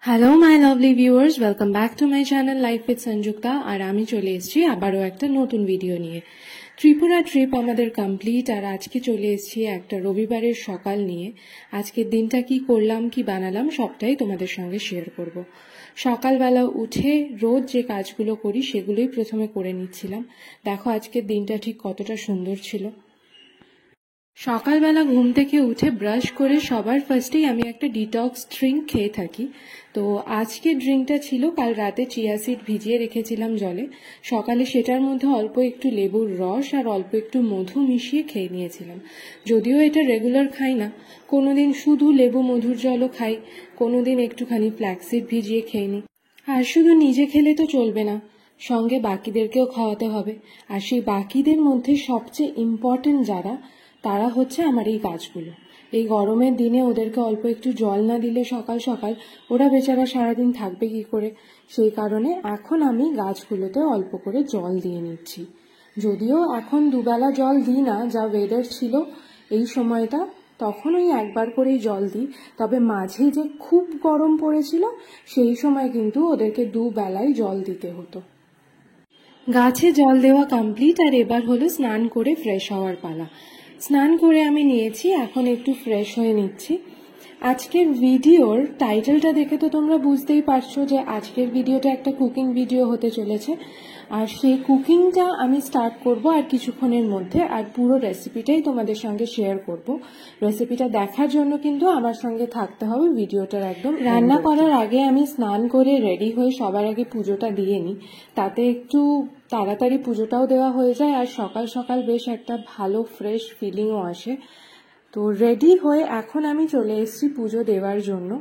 Hello my lovely viewers, welcome back to my channel life with Sanjukta. আর আমি চলে এসেছি আবারও একটা নতুন ভিডিও নিয়ে। ত্রিপুরা ট্রিপ আমাদের কমপ্লিট, আর আজকে চলে এসেছি একটা রবিবারের সকাল নিয়ে। আজকের দিনটা কি করলাম, কি বানালাম, সবটাই তোমাদের সঙ্গে শেয়ার করব। সকালবেলা উঠে রোজ যে কাজগুলো করি সেগুলোই প্রথমে করে নিচ্ছিলাম। দেখো আজকের দিনটা ঠিক কতটা সুন্দর ছিল। সকালবেলা ঘুম থেকে উঠে ব্রাশ করে সবার ফার্স্টেই আমি একটা ডিটক্স ড্রিঙ্ক খেয়ে থাকি। তো আজকের ড্রিঙ্কটা ছিল কাল রাতে চিয়া সিড ভিজিয়ে রেখেছিলাম জলে। সকালে সেটার মধ্যে অল্প একটু লেবুর রস আর অল্প একটু মধু মিশিয়ে খেয়ে নিয়েছিলাম। যদিও এটা রেগুলার খাই না, কোনোদিন শুধু লেবু মধুর জলও খাই, কোনোদিন একটুখানি ফ্ল্যাক্সিড ভিজিয়ে খেয়ে নিই। আর শুধু নিজে খেলে তো চলবে না, সঙ্গে বাকিদেরকেও খাওয়াতে হবে। আর সেই বাকিদের মধ্যে সবচেয়ে ইম্পর্টেন্ট যারা, তারা হচ্ছে আমার এই গাছগুলো। এই গরমের দিনে ওদেরকে অল্প একটু জল না দিলে সকাল সকাল ওরা বেচারা সারাদিন থাকবে কি করে। সেই কারণে এখন আমি গাছগুলোতে অল্প করে জল দিয়ে নিচ্ছি। যদিও এখন দুবেলা জল দিই না, যা ওয়েদার ছিল এই সময়টা, তখন ওই একবার করেই জল দিই। তবে মাঝে যে খুব গরম পড়েছিল সেই সময় কিন্তু ওদেরকে দুবেলাই জল দিতে হতো। গাছে জল দেওয়া কমপ্লিট, আর এবার হলো স্নান করে ফ্রেশ হওয়ার পালা। স্নান করে আমি নিয়েছি, এখন একটু ফ্রেশ হয়ে নিচ্ছি। আজকের ভিডিওর টাইটেলটা দেখে তো তোমরা বুঝতেই পারছো যে আজকের ভিডিওটা একটা কুকিং ভিডিও হতে চলেছে। আর সেই কুকিংটা আমি স্টার্ট করব আর কিছুক্ষণের মধ্যে, আর পুরো রেসিপিটাই তোমাদের সঙ্গে শেয়ার করব। রেসিপিটা দেখার জন্য কিন্তু আমার সঙ্গে থাকতে হবে ভিডিওটার একদম। রান্না করার আগে আমি স্নান করে রেডি হয়ে সবার আগে পুজোটা দিয়ে নিই, তাতে একটু তাড়াতাড়ি পুজোটাও দেওয়া হয়ে যায় আর সকাল সকাল বেশ একটা ভালো ফ্রেশ ফিলিংও আসে। তো রেডি হয়ে এখন আমি চলে এসেছি পুজো দেওয়ার জন্য।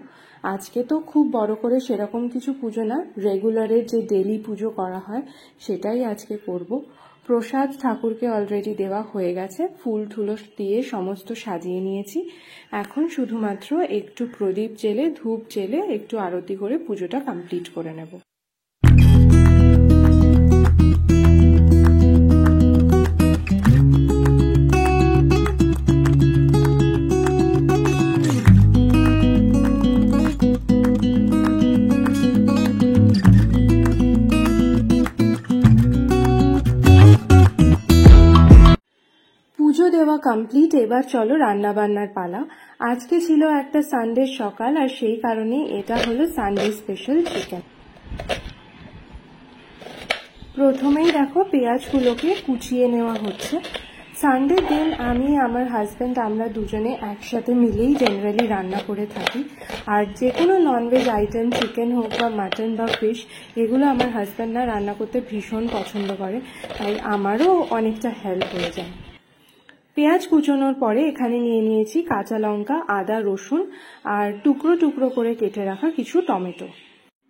আজকে তো খুব বড় করে সেরকম কিছু পুজো না, রেগুলারের যে ডেলি পুজো করা হয় সেটাই আজকে করব। প্রসাদ ঠাকুরকে অলরেডি দেওয়া হয়ে গেছে, ফুল ঠুলো দিয়ে সমস্ত সাজিয়ে নিয়েছি। এখন শুধুমাত্র একটু প্রদীপ জেলে ধূপ জেলে একটু আরতি করে পুজোটা কমপ্লিট করে নেব। পুজো দেওয়া কমপ্লিট, এবার চলো রান্না বান্নার পালা। আজকে ছিল একটা সানডে সকাল, আর সেই কারণে এটা হলো সানডে স্পেশাল চিকেন। প্রথমেই দেখো পেঁয়াজগুলোকে কুচিয়ে নেওয়া হচ্ছে। সানডে দিন আমি আমার হাজব্যান্ড আমরা দুজনে একসাথে মিলেই জেনারেলি রান্না করে থাকি। আর যে কোনো ননভেজ আইটেম, চিকেন হোক বা মাটন বা ফিশ, এগুলো আমার হাজব্যান্ডরা রান্না করতে ভীষণ পছন্দ করে, তাই আমারও অনেকটা হেল্প হয়ে যায়। পেঁয়াজ কুচোনোর পরে এখানে নিয়ে নিয়েছি কাঁচা লঙ্কা, আদা, রসুন আর টুকরো টুকরো করে কেটে রাখা কিছু টমেটো।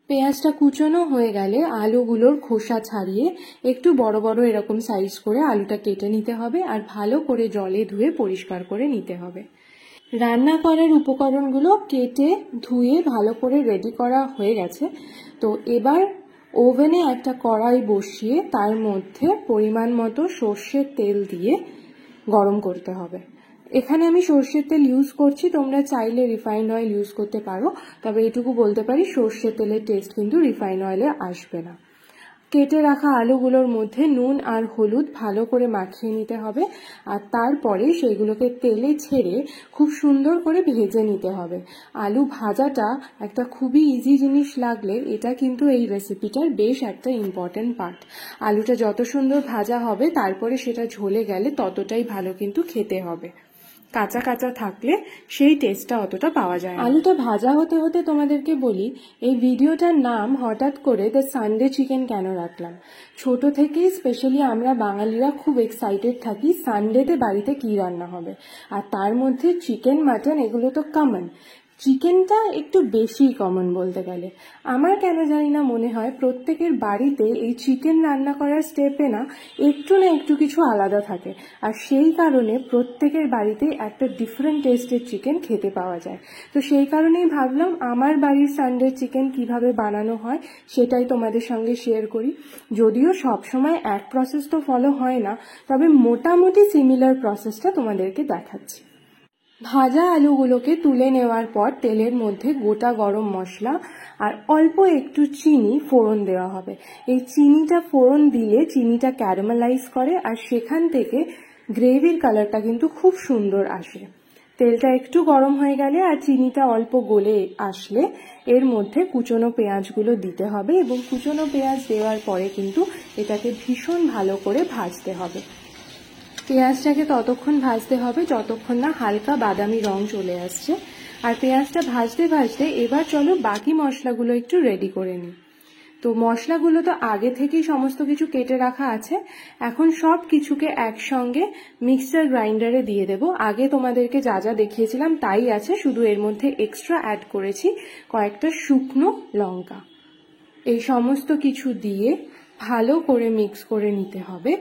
পেঁয়াজটা কুচোনো হয়ে গেলে আলুগুলোর খোসা ছাড়িয়ে একটু বড় বড় এরকম সাইজ করে আলুটা কেটে নিতে হবে, আর ভালো করে জলে ধুয়ে পরিষ্কার করে নিতে হবে। রান্না করার উপকরণগুলো কেটে ধুয়ে ভালো করে রেডি করা হয়ে গেছে। তো এবার ওভেনে একটা কড়াই বসিয়ে তার মধ্যে পরিমাণ মতো সর্ষের তেল দিয়ে গরম করতে হবে। এখানে আমি সর্ষের তেল ইউজ করছি, তোমরা চাইলে রিফাইন্ড অয়েল ইউজ করতে পারো, তবে এটুকু বলতে পারি সর্ষের তেলের টেস্ট কিন্তু রিফাইন্ড অয়েলে আসবে না। কেটে রাখা আলুগুলোর মধ্যে নুন আর হলুদ ভালো করে মাখিয়ে নিতে হবে, আর তারপরে সেইগুলোকে তেলে ছেড়ে খুব সুন্দর করে ভেজে নিতে হবে। আলু ভাজাটা একটা খুবই ইজি জিনিস লাগলে এটা কিন্তু এই রেসিপিটার বেশ একটা ইম্পর্টেন্ট পার্ট। আলুটা যত সুন্দর ভাজা হবে তারপরে সেটা ঝোলে গেলে ততটাই ভালো কিন্তু খেতে হবে। কাঁচা কাঁচা থাকলে সেই টেস্টটা অতটা পাওয়া যায়। আলুটা ভাজা হতে হতে তোমাদেরকে বলি, এই ভিডিওটার নাম হঠাৎ করে দ্য সানডে চিকেন কেন রাখলাম। ছোট থেকেই স্পেশালি আমরা বাঙালিরা খুব এক্সাইটেড থাকি সানডেতে বাড়িতে কি রান্না হবে, আর তার মধ্যে চিকেন, মাটন এগুলো তো কমন। চিকেনটা একটু বেশি কমন বলতে গেলে। আমার কেন জানি না মনে হয় প্রত্যেকের বাড়িতে এই চিকেন রান্না করার স্টেপে না একটু কিছু আলাদা থাকে, আর সেই কারণে প্রত্যেকের বাড়িতে একটা ডিফারেন্ট টেস্টের চিকেন খেতে পাওয়া যায়। তো সেই কারণেই ভাবলাম আমার বাড়ির সানডে চিকেন কিভাবে বানানো হয় সেটাই তোমাদের সঙ্গে শেয়ার করি। যদিও সবসময় এক প্রসেস তো ফলো হয় না, তবে মোটামুটি সিমিলার প্রসেসটা তোমাদেরকে দেখাচ্ছি। ভাজা আলুগুলোকে তুলে নেওয়ার পর তেলের মধ্যে গোটা গরম মশলা আর অল্প একটু চিনি ফোড়ন দেওয়া হবে। এই চিনিটা ফোড়ন দিলে চিনিটা ক্যারামেলাইজ করে আর সেখান থেকে গ্রেভির কালারটা কিন্তু খুব সুন্দর আসে। তেলটা একটু গরম হয়ে গেলে আর চিনিটা অল্প গলে আসলে এর মধ্যে কুচনো পেঁয়াজগুলো দিতে হবে এবং কুচনো পেঁয়াজ দেওয়ার পরে কিন্তু এটাকে ভীষণ ভালো করে ভাজতে হবে। পেঁয়াজটাকে ততক্ষণ ভাজতে হবে যতক্ষণ না হালকা বাদামি রং চলে আসছে। আর পেঁয়াজটা ভাজতে ভাজতে এবার চলো বাকি মশলাগুলো একটু রেডি করে নিই। তো মশলাগুলো তো আগে থেকেই সমস্ত কিছু কেটে রাখা আছে, এখন সব কিছুকে একসঙ্গে মিক্সচার গ্রাইন্ডারে দিয়ে দেব। আগে তোমাদেরকে যা যা দেখিয়েছিলাম তাই আছে, শুধু এর মধ্যে এক্সট্রা অ্যাড করেছি কয়েকটা শুকনো লঙ্কা। এই সমস্ত কিছু দিয়ে ভালো করে মিক্স করে নিতে হবে।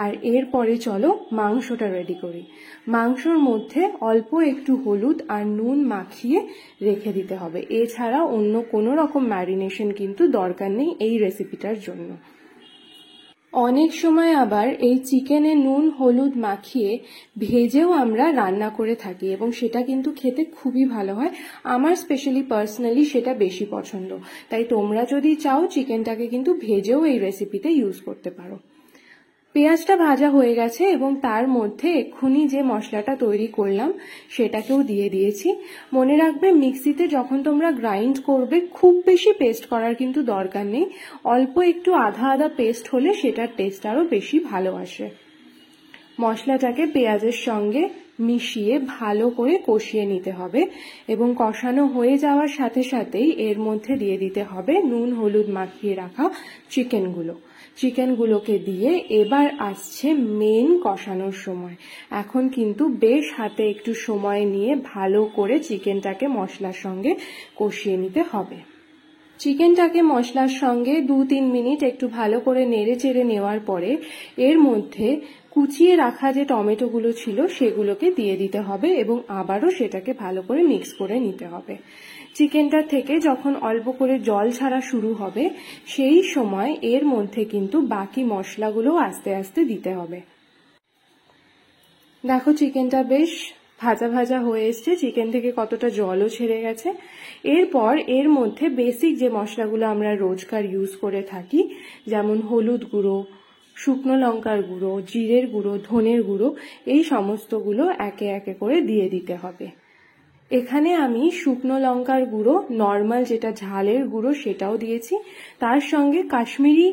আর এরপরে চলো মাংসটা রেডি করি। মাংসর মধ্যে অল্প একটু হলুদ আর নুন মাখিয়ে রেখে দিতে হবে। এছাড়া অন্য কোনো রকম ম্যারিনেশন কিন্তু দরকার নেই এই রেসিপিটার জন্য। অনেক সময় আবার এই চিকেনে নুন হলুদ মাখিয়ে ভেজেও আমরা রান্না করে থাকি এবং সেটা কিন্তু খেতে খুবই ভালো হয়। আমার স্পেশালি পার্সোনালি সেটা বেশি পছন্দ, তাই তোমরা যদি চাও চিকেনটাকে কিন্তু ভেজেও এই রেসিপিতে ইউজ করতে পারো। পেঁয়াজটা ভাজা হয়ে গেছে এবং তার মধ্যে এক্ষুনি যে মশলাটা তৈরি করলাম সেটাকেও দিয়ে দিয়েছি। মনে রাখবে মিক্সিতে যখন তোমরা গ্রাইন্ড করবে খুব বেশি পেস্ট করার কিন্তু দরকার নেই, অল্প একটু আধা আধা পেস্ট হলে সেটার টেস্ট আরও বেশি ভালো আসে। মশলাটাকে পেঁয়াজের সঙ্গে মিশিয়ে ভালো করে কষিয়ে নিতে হবে এবং কষানো হয়ে যাওয়ার সাথে সাথেই এর মধ্যে দিয়ে দিতে হবে নুন হলুদ মাখিয়ে রাখা চিকেনগুলোকে দিয়ে এবার আসছে মেন কষানোর সময়। এখন কিন্তু বেশ হাতে একটু সময় নিয়ে ভালো করে চিকেনটাকে মশলার সঙ্গে কষিয়ে নিতে হবে। চিকেনটাকে মশলার সঙ্গে 2-3 মিনিট একটু ভালো করে নেড়ে চেড়ে নেওয়ার পরে এর মধ্যে কুচিয়ে রাখা যে টমেটোগুলো ছিল সেগুলোকে দিয়ে দিতে হবে এবং আবারও সেটাকে ভালো করে মিক্স করে নিতে হবে। চিকেনটা থেকে যখন অল্প করে জল ছাড়া শুরু হবে সেই সময় এর মধ্যে কিন্তু বাকি মশলাগুলো আস্তে আস্তে দিতে হবে। দেখো চিকেনটা বেশ ভাজা ভাজা হয়ে এসছে, চিকেন থেকে কতটা জলও ছেড়ে গেছে। এরপর এর মধ্যে বেসিক যে মশলাগুলো আমরা রোজকার ইউজ করে থাকি, যেমন হলুদ গুঁড়ো, শুকনো লঙ্কার গুঁড়ো, জিরের গুঁড়ো, ধনের গুঁড়ো, এই সমস্তগুলো একে একে করে দিয়ে দিতে হবে। এখানে আমি শুকনো লঙ্কার গুঁড়ো নর্মাল যেটা ঝালের গুঁড়ো সেটাও দিয়েছি, তার সঙ্গে কাশ্মীরি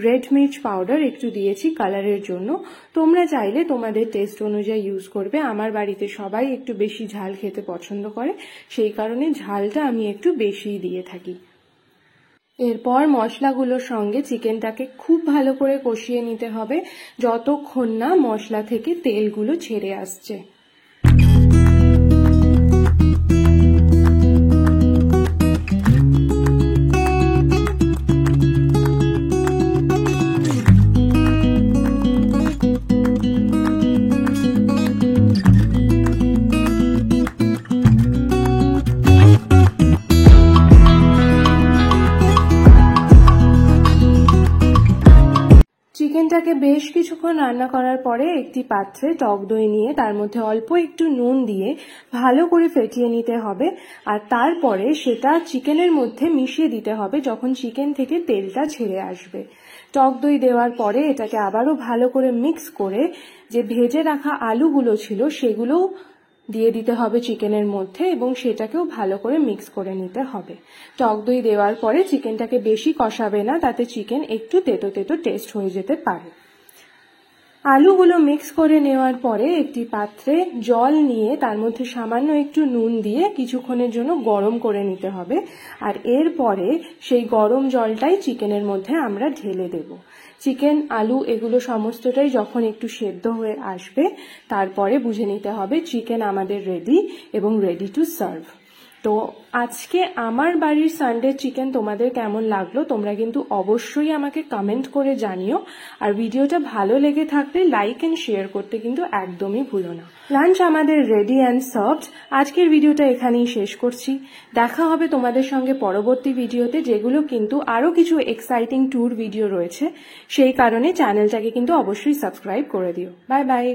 রেড মির্চ পাউডার একটু দিয়েছি কালারের জন্য। তোমরা চাইলে তোমাদের টেস্ট অনুযায়ী ইউজ করবে। আমার বাড়িতে সবাই একটু বেশি ঝাল খেতে পছন্দ করে, সেই কারণে ঝালটা আমি একটু বেশিই দিয়ে থাকি। এরপর মশলাগুলোর সঙ্গে চিকেনটাকে খুব ভালো করে কষিয়ে নিতে হবে যতক্ষণ না মশলা থেকে তেলগুলো ছেড়ে আসছে। চিকেনটাকে বেশ কিছুক্ষণ রান্না করার পরে একটি পাত্রে টক দই নিয়ে তার মধ্যে অল্প একটু নুন দিয়ে ভালো করে ফেটিয়ে নিতে হবে আর তারপরে সেটা চিকেনের মধ্যে মিশিয়ে দিতে হবে যখন চিকেন থেকে তেলটা ছেড়ে আসবে। টক দই দেওয়ার পরে এটাকে আবারও ভালো করে মিক্স করে যে ভেজে রাখা আলুগুলো ছিল সেগুলো দিয়ে দিতে হবে চিকেনের মধ্যে এবং সেটাকেও ভালো করে মিক্স করে নিতে হবে। টক দই দেওয়ার পরে চিকেনটাকে বেশি কষাবে না, তাতে চিকেন একটু তেতো তেতো টেস্ট হয়ে যেতে পারে। আলুগুলো মিক্স করে নেওয়ার পরে একটি পাত্রে জল নিয়ে তার মধ্যে সামান্য একটু নুন দিয়ে কিছুক্ষণের জন্য গরম করে নিতে হবে আর এরপরে সেই গরম জলটাই চিকেনের মধ্যে আমরা ঢেলে দেব। চিকেন আলু এগুলো সমস্তটাই যখন একটু সেদ্ধ হয়ে আসবে তারপরে বুঝে নিতে হবে চিকেন আমাদের রেডি এবং রেডি টু সার্ভ। তো আজকে আমার বাড়ির সানডে চিকেন তোমাদের কেমন লাগলো তোমরা কিন্তু অবশ্যই আমাকে কমেন্ট করে জানিও আর ভিডিওটা ভালো লেগে থাকলে লাইক এন্ড শেয়ার করতে কিন্তু একদমই ভুলো না। লাঞ্চ আমাদের রেডি অ্যান্ড সার্ভড। আজকের ভিডিওটা এখানেই শেষ করছি। দেখা হবে তোমাদের সঙ্গে পরবর্তী ভিডিওতে, যেগুলো কিন্তু আরো কিছু এক্সাইটিং ট্যুর ভিডিও রয়েছে, সেই কারণে চ্যানেলটাকে কিন্তু অবশ্যই সাবস্ক্রাইব করে দিও। Bye bye.